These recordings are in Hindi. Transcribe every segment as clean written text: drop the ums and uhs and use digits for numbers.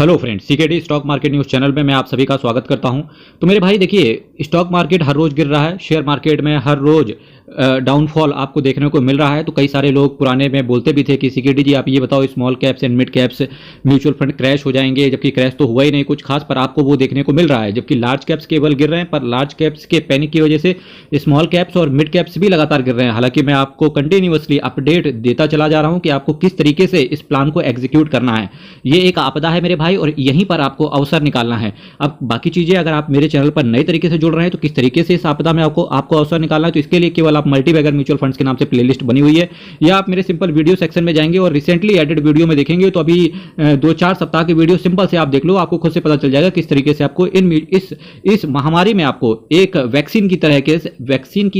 Hello friends, CKD stock market news channel में मैं आप सभी का स्वागत करता हूं। तो मेरे भाई देखिए, स्टॉक मार्केट हर रोज़ गिर रहा है। शेयर मार्केट में हर रोज़ डाउनफॉल आपको देखने को मिल रहा है। तो कई सारे लोग पुराने में बोलते भी थे कि सीकेडी जी आप ये बताओ, small caps and mid caps mutual fund crash हो जाएंगे, जबकि क्रैश तो हुआ ही नहीं कुछ खास, पर आपको वो देखने को मिल रहा है। जबकि लार्ज कैप्स केवल गिर रहे हैं, पर लार्ज कैप्स के पैनिक की वजह से स्मॉल कैप्स और मिड कैप्स भी लगातार गिर रहे हैं। हालांकि मैं आपको कंटिन्यूअसली अपडेट देता चला जा रहा हूं कि आपको किस तरीके से इस प्लान को एग्जीक्यूट करना है। ये एक आपदा है मेरे भाई, और यहीं पर आपको अवसर निकालना है। अब बाकी चीजें अगर आप मेरे चैनल पर नए तरीके से जुड़ रहे हैं तो किस तरीके से इस आपदा में आपको अवसर निकालना है, तो इसके लिए केवल आप मल्टीबैगर म्यूचुअल फंड्स के नाम से प्लेलिस्ट बनी हुई है, या आप मेरे सिंपल वीडियो सेक्शन में जाएंगे और रिसेंटली एडिट वीडियो में देखेंगे। तो अभी 2-4 सप्ताह की वीडियो सिंपल से आप देख लो, आपको खुद से पता चल जाएगा किस तरीके से आपको इस महामारी में आपको एक वैक्सीन की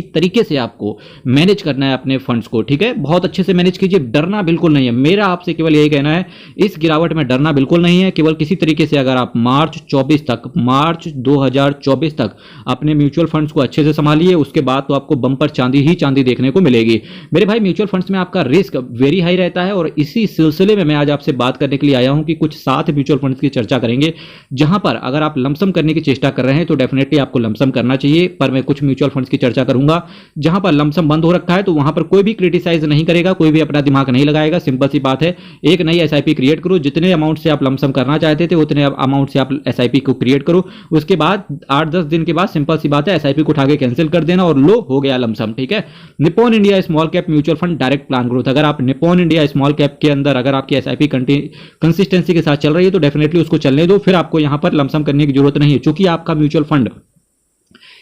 तरीके से आपको मैनेज करना है अपने फंड्स को। ठीक है, बहुत अच्छे से मैनेज कीजिए, डरना बिल्कुल नहीं है। मेरा आपसे केवल यही कहना है, इस गिरावट में डरना बिल्कुल नहीं है। केवल किसी तरीके से अगर आप मार्च 2024 तक अपने म्यूचुअल फंड्स को अच्छे से संभालिए, उसके बाद तो आपको बम्पर चांदी ही चांदी देखने को मिलेगी। मेरे भाई, म्यूचुअल फंड्स में आपका रिस्क वेरी हाई रहता है, और इसी सिलसिले में मैं आज आपसे बात करने के लिए आया हूं कि कुछ 7 म्यूचुअल फंड्स की चर्चा करेंगे, जहां पर अगर आप लमसम करने की चेष्टा कर रहे हैं तो डेफिनेटली आपको लमसम करना चाहिए। पर मैं कुछ म्यूचुअल फंड्स की चर्चा करूंगा जहां पर लमसम बंद हो रखा है, तो वहां पर कोई भी क्रिटिसाइज नहीं करेगा, कोई भी अपना दिमाग नहीं लगाएगा। सिंपल सी बात है, एक नई एसआईपी क्रिएट करो, जितने अमाउंट से आप लमसम करना चाहते थे उतने अमाउंट से आप एसआईपी को क्रिएट करो। उसके बाद 8-10 दिन के बाद सिंपल सी बात है, एसआईपी को उठा के कैंसिल कर देना और लो हो गया लमसम। ठीक है, Nippon India small cap mutual fund direct plan growth, अगर आप निप्पॉन इंडिया स्मॉल कैप के अंदर अगर आपकी एसआईपी कंसिस्टेंसी के साथ चल रही है तो डेफिनेटली उसको चलने दो, फिर आपको यहां पर लमसम करने की जरूरत नहीं है। चूंकि आपका म्यूचुअल फंड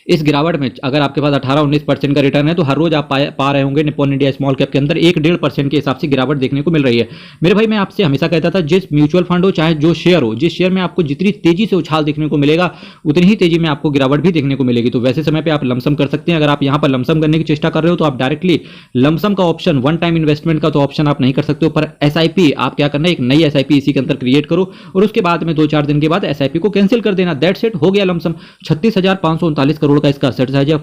इस गिरावट में अगर आपके पास 18-19% का रिटर्न है, तो हर रोज आप पा रहे होंगे निप्पॉन इंडिया स्मॉल कैप के अंदर 1-1.5% के हिसाब से गिरावट देखने को मिल रही है। मेरे भाई, मैं आपसे हमेशा कहता था, जिस म्यूचुअल फंड हो चाहे जो शेयर हो, जिस शेयर में आपको जितनी तेजी से उछाल देखने को मिलेगा उतनी ही तेजी में आपको गिरावट भी देखने को मिलेगी। तो वैसे समय पर आप लमसम कर सकते हैं। अगर आप यहां पर लमसम करने की चेष्टा कर रहे हो तो आप डायरेक्टली लमसम का ऑप्शन, वन टाइम इन्वेस्टमेंट का तो ऑप्शन आप नहीं कर सकते हो, पर एसआईपी आप क्या करना है, एक नई एसआईपी इसी के अंदर क्रिएट करो और उसके बाद में 2-4 दिन के बाद एसआईपी को कैंसिल कर देना। दैट्स इट, हो गया लमसम। 36,539 करोड़ का इसका सेट साइज है।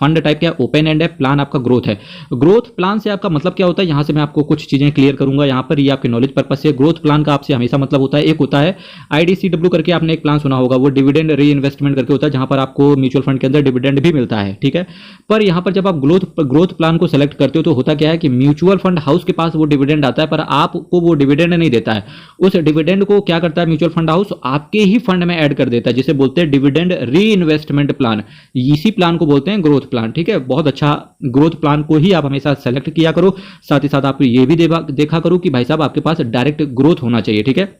फंड टाइप क्या, ओपन एंड है। प्लान आपका ग्रोथ है। ग्रोथ प्लान से आपका मतलब क्या होता है, यहां से मैं आपको कुछ चीजें क्लियर करूंगा। यहां पर ये आपके नॉलेज पर्पस से ग्रोथ प्लान का आपसे हमेशा मतलब होता है, एक होता है आईडीसीडब्ल्यू करके, आपने एक प्लान सुना होगा, वो डिविडेंड री इन्वेस्टमेंट करके होता है, जहां पर आपको म्यूचुअल फंड के अंदर डिविडेंड भी मिलता है। ठीक है, पर यहां पर जब आप ग्रोथ प्लान को सेलेक्ट करते हो तो होता क्या है कि म्यूचुअल फंड हाउस के पास वो डिविडेंड आता है, पर आपको वो डिविडेंड नहीं देता है। उस डिविडेंड को क्या करता है म्यूचुअल फंड हाउस, आपके ही फंड में ऐड कर देता है, जिसे बोलते हैं डिविडेंड री इन्वेस्टमेंट प्लान। इसी प्लान को बोलते हैं ग्रोथ प्लान। ठीक है, बहुत अच्छा। ग्रोथ प्लान को ही आप हमेशा सेलेक्ट किया करो। साथ ही साथ आप ये भी देखा करो कि भाई साहब आपके पास डायरेक्ट ग्रोथ होना चाहिए। ठीक है,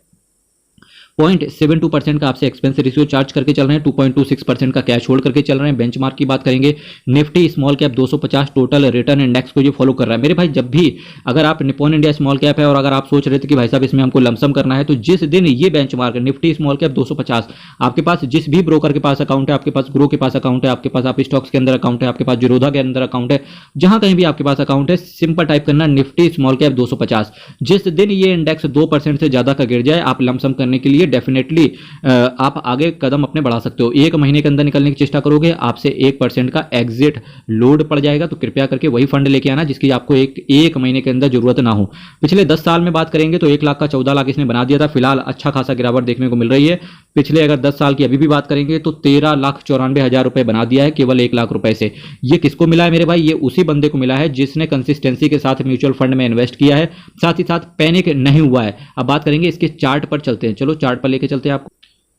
0.72% का आपसे एक्सपेंस रेशियो चार्ज करके चल रहे हैं, 2.26% का कैश होल्ड करके चल रहे हैं। बेंचमार्क की बात करेंगे, Nifty small cap 250 total return index को ये फॉलो कर रहा है। मेरे भाई, जब भी अगर आप निप्पॉन इंडिया स्मॉल कैप है और अगर आप सोच रहे थे कि भाई साहब इसमें हमको लमसम करना है, तो जिस दिन ये बेंचमार्क निफ्टी स्मॉल कैप 250 आपके पास, जिस भी ब्रोकर के पास अकाउंट है, आपके पास ग्रो के पास अकाउंट है, आपके पास आप स्टॉक्स के अंदर अकाउंट है, आपके पास जीरोधा के अंदर अकाउंट है, जहां कहीं भी आपके पास अकाउंट है, सिंपल टाइप करना निफ्टी स्मॉल कैप 250। जिस दिन ये इंडेक्स 2% से ज्यादा का गिर जाए, आप लमसम करने के लिए डेफिनेटली आप आगे कदम अपने बढ़ा सकते हो। 1 महीने के अंदर निकलने की चेष्टा करोगे, आपसे 1% का एग्जिट लोड पड़ जाएगा। तो कृपया करके वही फंड लेके आना जिसकी आपको एक महीने के अंदर जरूरत ना हो। पिछले 10 साल में बात करेंगे तो 1 लाख का 14 लाख इसने बना दिया था। फिलहाल अच्छा खासा गिरावट देखने को मिल रही है। पिछले अगर 10 साल की अभी भी बात करेंगे तो 13,94,000 रुपए बना दिया है केवल 1 लाख रुपए से। ये किसको मिला है मेरे भाई, ये उसी बंदे को मिला है जिसने कंसिस्टेंसी के साथ म्यूचुअल फंड में इन्वेस्ट किया है, साथ ही साथ पैनिक नहीं हुआ है। अब बात करेंगे इसके चार्ट पर चलते हैं। चलो चार्ट पर लेके चलते हैं आपको।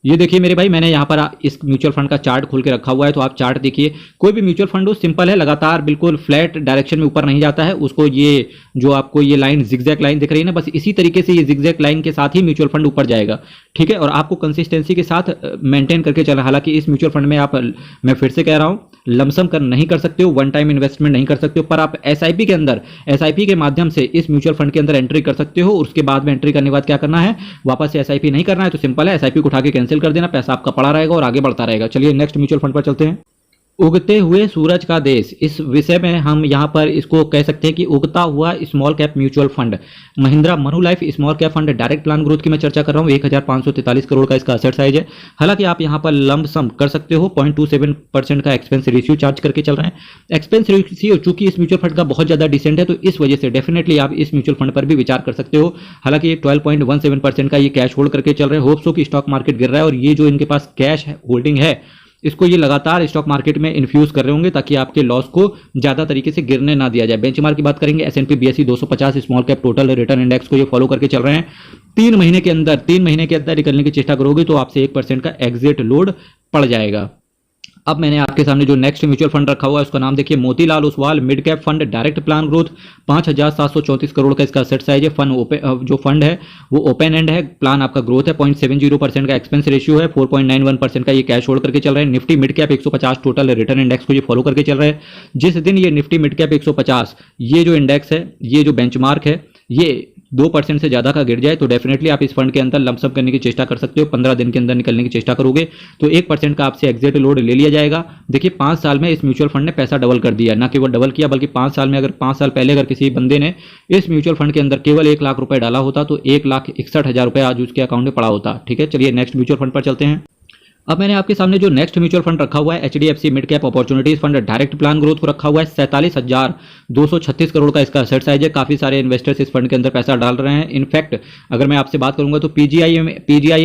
ये देखिए मेरे भाई, मैंने यहाँ पर इस म्यूचुअल फंड का चार्ट खोल के रखा हुआ है, तो आप चार्ट देखिए। कोई भी म्यूचुअल फंड हो, सिंपल है, लगातार बिल्कुल फ्लैट डायरेक्शन में ऊपर नहीं जाता है। उसको ये जो आपको ये लाइन जिगजैग लाइन दिख रही है ना, बस इसी तरीके से ये जिगजैग लाइन के साथ ही म्यूचुअल फंड ऊपर जाएगा। ठीक है, और आपको कंसिस्टेंसी के साथ मेंटेन करके चलना। हालांकि इस म्यूचुअल फंड में आप, मैं फिर से कह रहा हूं, लमसम कर नहीं कर सकते हो, वन टाइम इन्वेस्टमेंट नहीं कर सकते हो, पर आप एसआईपी के अंदर, एसआईपी के माध्यम से इस म्यूचुअल फंड के अंदर एंट्री कर सकते हो। उसके बाद में एंट्री करने के बाद क्या करना है, वापस से एसआईपी नहीं करना है, तो सिंपल है, एसआईपी को उठा के कैंसिल कर देना, पैसा आपका पड़ा रहेगा और आगे बढ़ता रहेगा। चलिए नेक्स्ट म्यूचुअल फंड पर चलते हैं। उगते हुए सूरज का देश, इस विषय में हम यहाँ पर इसको कह सकते हैं कि उगता हुआ small cap mutual fund Mahindra Manulife small cap fund direct plan growth की मैं चर्चा कर रहा हूँ। 1543 करोड़ का इसका असेट साइज है। हालांकि आप यहाँ पर लंब सम कर सकते हो, 0.27% का एक्सपेंस रेशियो चार्ज करके चल रहे हैं। एक्सपेंस रेशियो चूंकि इस म्यूचुअल फंड का बहुत ज्यादा डिसेंट है, तो इस वजह से डेफिनेटली आप इस म्यूचुअल फंड पर भी विचार कर सकते हो। हालांकि 12.17% का ये कैश होल्ड करके चल रहे हैं। होप्स हो कि स्टॉक मार्केट गिर रहा है और ये जो इनके पास कैश होल्डिंग है इसको ये लगातार स्टॉक मार्केट में इन्फ्यूज कर रहे होंगे ताकि आपके लॉस को ज्यादा तरीके से गिरने ना दिया जाए। बेंचमार्क की बात करेंगे, S&P BSE 250 small cap total return index को ये फॉलो करके चल रहे हैं। 3 महीने के अंदर निकलने की चेष्टा करोगे तो आपसे 1% का एग्जिट लोड पड़ जाएगा। अब मैंने आपके सामने जो नेक्स्ट म्यूचुअल फंड रखा हुआ है उसका नाम देखिए, Motilal Oswal mid cap fund direct plan growth. 5734 crore का इसका सेट साइज है। जो फंड है वो ओपन एंड है। प्लान आपका ग्रोथ है। 0.70% का एक्सपेंस रेशियो है। 4.91% का ये कैश होल्ड करके चल रहे हैं। Nifty mid cap 150 total return index को ये फॉलो करके चल रहे हैं। जिस दिन ये निफ्टी मिड कैप 150 ये जो इंडेक्स है, ये जो बेंचमार्क है, ये 2% से ज्यादा का गिर जाए तो डेफिनेटली आप इस फंड के अंदर लमसम करने की चेष्टा कर सकते हो। 15 दिन के अंदर निकलने की चेष्टा करोगे तो 1% का आपसे एग्जिट लोड ले लिया जाएगा। देखिए 5 साल में इस म्यूचुअल फंड ने पैसा डबल कर दिया, ना केवल डबल किया बल्कि 5 साल में, अगर 5 साल पहले अगर किसी बंदे ने इस म्यूचुअल फंड के अंदर केवल 1 लाख रुपए डाला होता तो 1,61,000 रुपए आज उसके अकाउंट में पड़ा होता। ठीक है, चलिए नेक्स्ट म्यूचुअल फंड पर चलते हैं। अब मैंने आपके सामने जो नेक्स्ट म्यूचुअल फंड रखा हुआ है HDFC mid cap opportunities fund direct plan growth को रखा हुआ है। 47,236 करोड़ का इसका सेट साइज है। काफी सारे इन्वेस्टर्स इस फंड के अंदर पैसा डाल रहे हैं। इनफैक्ट अगर मैं आपसे बात करूंगा तो PGIM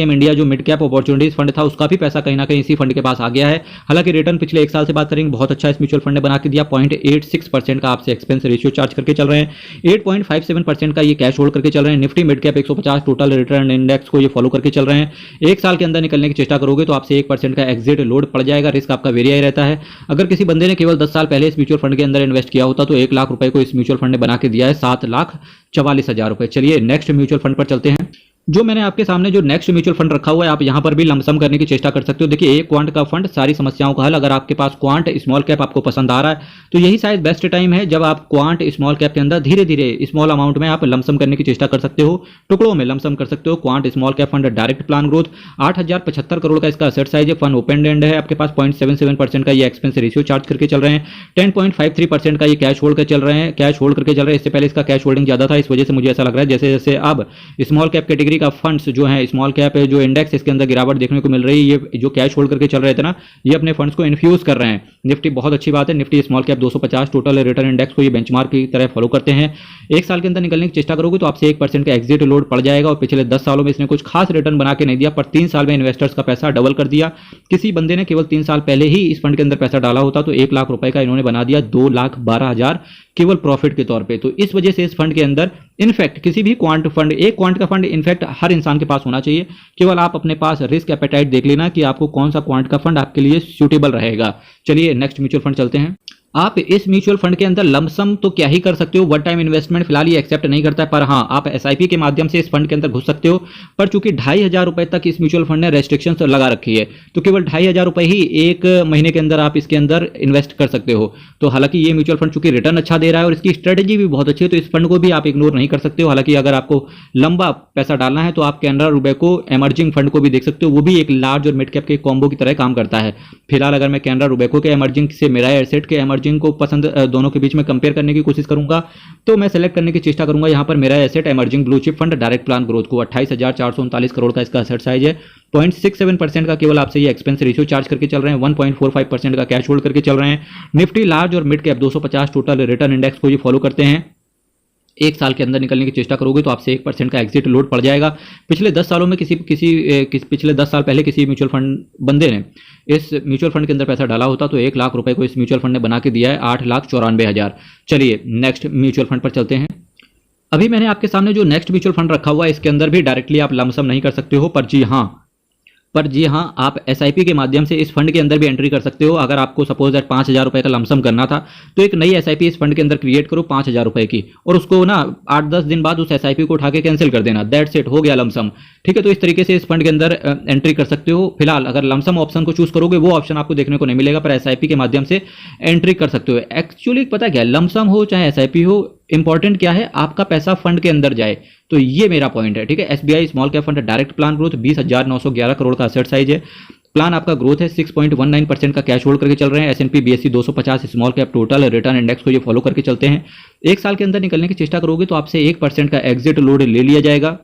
इंडिया जो मिड कैप अपॉर्चुनिटीज फंड था उसका भी पैसा कहीं ना कहीं इसी फंड के पास आ गया है। हालांकि रिटर्न पिछले 1 साल से बात करेंगे बहुत अच्छा इस म्यूचुअल फंड ने बना के दिया। 0.86% का आपसे एक्सपेंस रेशियो चार्ज करके चल रहे हैं। 8.57% का ये कैश होल्ड करके चल रहे हैं। Nifty mid cap 150 total return index को ये फॉलो करके चल रहे हैं। 1 साल के अंदर निकलने की चेष्टा करोगे तो आपसे 1% का एग्जिट लोड पड़ जाएगा। रिस्क आपका वेरी हाई रहता है। अगर किसी बंदे ने केवल 10 साल पहले इस म्यूचुअल फंड के अंदर इन्वेस्ट किया होता तो 1 लाख रुपए को इस म्यूचुअल फंड ने बना के दिया है 7,44,000 रुपए। चलिए नेक्स्ट म्यूचुअल फंड पर चलते हैं। जो मैंने आपके सामने जो नेक्स्ट म्यूचुअल फंड रखा हुआ है आप यहां पर भी लमसम करने की चेष्टा कर सकते हो। देखिए एक क्वांट का फंड सारी समस्याओं का हल। अगर आपके पास क्वांट स्मॉल कैप आपको पसंद आ रहा है तो यही शायद बेस्ट टाइम है जब आप क्वांट स्मॉल कैप के अंदर धीरे धीरे स्मॉल अमाउंट में आप लमसम करने की चेष्टा कर सकते हो। टुकड़ों में लमसम कर सकते हो। Quant small cap fund direct plan growth 8,075 crore का इसका असेट साइज है। फंड ओपन एंड है। आपके पास 0.77% का ये एक्सपेंस रेशियो चार्ज करके चल रहे हैं। 10.53% का ये कैश होल्ड करके चल रहे हैं। इससे पहले इसका कैश होल्डिंग ज्यादा था। इस वजह से मुझे ऐसा लग रहा है जैसे जैसे अब स्मॉल कैप कैटेगरी का फंड्स जो है स्मॉल कैप जो इंडेक्स इसके अंदर गिरावट देखने को मिल रही है। ये जो कैश होल्ड करके चल रहे थे ना ये अपने फंड्स को इन्फ्यूज कर रहे हैं। निफ्टी बहुत अच्छी बात है। Nifty small cap 250 total return index को ये बेंचमार्क की तरह फॉलो करते हैं। 1 साल के अंदर निकलने की चेष्टा करोगे तो आपसे 1% का एग्जिट लोड पड़ जाएगा। और पिछले 10 सालों में इसने कुछ खास रिटर्न बना के नहीं दिया, पर 3 साल में इन्वेस्टर्स का पैसा डबल कर दिया। किसी बंदे ने केवल 3 साल पहले ही इस फंड के अंदर पैसा डाला होता तो 1 लाख रुपए का इन्होंने बना दिया 2,12,000 केवल प्रॉफिट के तौर पे। तो इस वजह से इस फंड के अंदर इनफैक्ट किसी भी क्वांट फंड, एक क्वांट का फंड इनफैक्ट हर इंसान के पास होना चाहिए। केवल आप अपने पास रिस्क एपेटाइट देख लेना कि आपको कौन सा क्वांट का फंड आपके लिए सूटेबल रहेगा। चलिए नेक्स्ट म्यूचुअल फंड चलते हैं। आप इस म्यूचुअल फंड के अंदर लमसम तो क्या ही कर सकते हो, वन टाइम इन्वेस्टमेंट फिलहाल ये एक्सेप्ट नहीं करता है, पर हाँ आप एसआईपी के माध्यम से इस फंड के अंदर घुस सकते हो। पर चूंकि 2,500 रुपए तक इस म्यूचुअल फंड ने रेस्ट्रिक्शंस लगा रखी है तो केवल 2,500 रुपए ही 1 महीने के अंदर आप इसके अंदर इन्वेस्ट कर सकते हो। तो हालांकि ये म्यूचुअल फंड चूंकि रिटर्न अच्छा दे रहा है और इसकी स्ट्रेटेजी भी बहुत अच्छी है तो इस फंड को भी आप इग्नोर नहीं कर सकते हो। हालांकि अगर आपको लंबा पैसा डालना है तो आप कैनरा रुपए को एमर्जिंग फंड को भी देख सकते हो, वो भी एक लार्ज और मिड कैप के कॉम्बो की तरह काम करता है। फिलहाल अगर मैं कैनरा रुबेको के एमर्जिंग से मेरा एसेट के एमर्जिंग को पसंद दोनों के बीच में कंपेयर करने की कोशिश करूंगा तो मैं सेलेक्ट करने की चेष्टा करूंगा यहां पर मेरा asset emerging blue chip fund direct plan growth को। 28,439 करोड़ का इसका एसेट साइज है। 0.67% का केवल आपसे ये एक्सपेंस रेशियो चार्ज करके चल रहे हैं। 1.45% का कैश होल्ड करके चल रहे हैं। निफ्टी लार्ज और mid cap 250 total return index को ये फॉलो करते हैं। 1 साल के अंदर निकलने की चेष्टा करोगे तो आपसे 1% का एग्जिट लोड पड़ जाएगा। पिछले 10 सालों में पिछले 10 साल पहले किसी म्यूचुअल फंड बंदे ने इस म्यूचुअल फंड के अंदर पैसा डाला होता तो 1 लाख रुपए को इस म्यूचुअल फंड ने बना के दिया है 8,94,000। चलिए नेक्स्ट म्यूचुअल फंड पर चलते हैं। अभी मैंने आपके सामने जो नेक्स्ट म्यूचुअल फंड रखा हुआ है इसके अंदर भी डायरेक्टली आप लमसम नहीं कर सकते हो, पर जी हाँ आप एसआईपी के माध्यम से इस फंड के अंदर भी एंट्री कर सकते हो। अगर आपको सपोज दैट 5,000 रुपए का लमसम करना था तो एक नई एसआईपी इस फंड के अंदर क्रिएट करो 5,000 रुपए की और उसको ना 8-10 दिन बाद उस एसआईपी को उठा के कैंसिल कर देना। दैट्स इट, हो गया लमसम। ठीक है, तो इस तरीके से इस फंड के अंदर एंट्री कर सकते हो। फिलहाल अगर लमसम ऑप्शन को चूज करोगे वो ऑप्शन आपको देखने को नहीं मिलेगा, पर एसआईपी के माध्यम से एंट्री कर सकते हो। एक्चुअली पता क्या, लमसम हो चाहे एसआईपी हो, इंपॉर्टेंट क्या है आपका पैसा फंड के अंदर जाए। तो ये मेरा पॉइंट है। ठीक है, SBI small cap fund direct plan growth 20,911 crore का एसेट साइज है। प्लान आपका ग्रोथ है 6.19% का कैश होल्ड करके चल रहे हैं। S&P BSE 250 small cap total return index को ये फॉलो करके चलते हैं। एक साल के अंदर निकलने की चेष्टा करोगे तो आपसे 1% का एग्जिट लोड ले लिया जाएगा।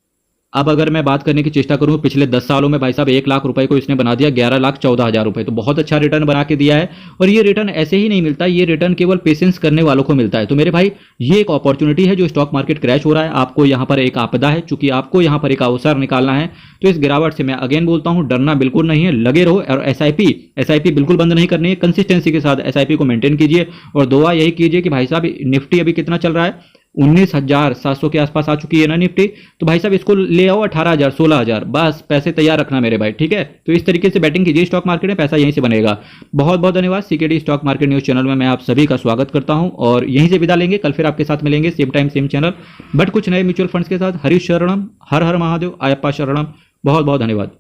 अब अगर मैं बात करने की चेष्टा करूं पिछले 10 सालों में भाई साहब 1 लाख रुपए को इसने बना दिया 11,14,000 रुपए, तो बहुत अच्छा रिटर्न बना के दिया है। और ये रिटर्न ऐसे ही नहीं मिलता, ये रिटर्न केवल पेशेंस करने वालों को मिलता है। तो मेरे भाई ये एक अपॉर्चुनिटी है, जो स्टॉक मार्केट क्रैश हो रहा है आपको यहाँ पर एक आपदा है, चूंकि आपको यहाँ पर एक अवसर निकालना है। तो इस गिरावट से मैं अगेन बोलता हूँ डरना बिल्कुल नहीं है, लगे रहो। और एसआईपी बिल्कुल बंद नहीं करनी है, कंसिस्टेंसी के साथ एसआईपी को मेंटेन कीजिए। और दुआ यही कीजिए कि भाई साहब निफ्टी अभी कितना चल रहा है, 19,700 के आसपास आ चुकी है ना निफ्टी, तो भाई साहब इसको ले आओ 18,000 16,000, बस पैसे तैयार रखना मेरे भाई, ठीक है। तो इस तरीके से बैटिंग कीजिए स्टॉक मार्केट में, पैसा यहीं से बनेगा। बहुत बहुत धन्यवाद। CKD stock market news channel में मैं आप सभी का स्वागत करता हूं और यहीं से विदा लेंगे। कल फिर आपके साथ मिलेंगे same time same channel, but कुछ नए म्यूचुअल फंड्स के साथ। हरीश शरणम, हर हर महादेव, आयप्पा शरणम। बहुत बहुत धन्यवाद।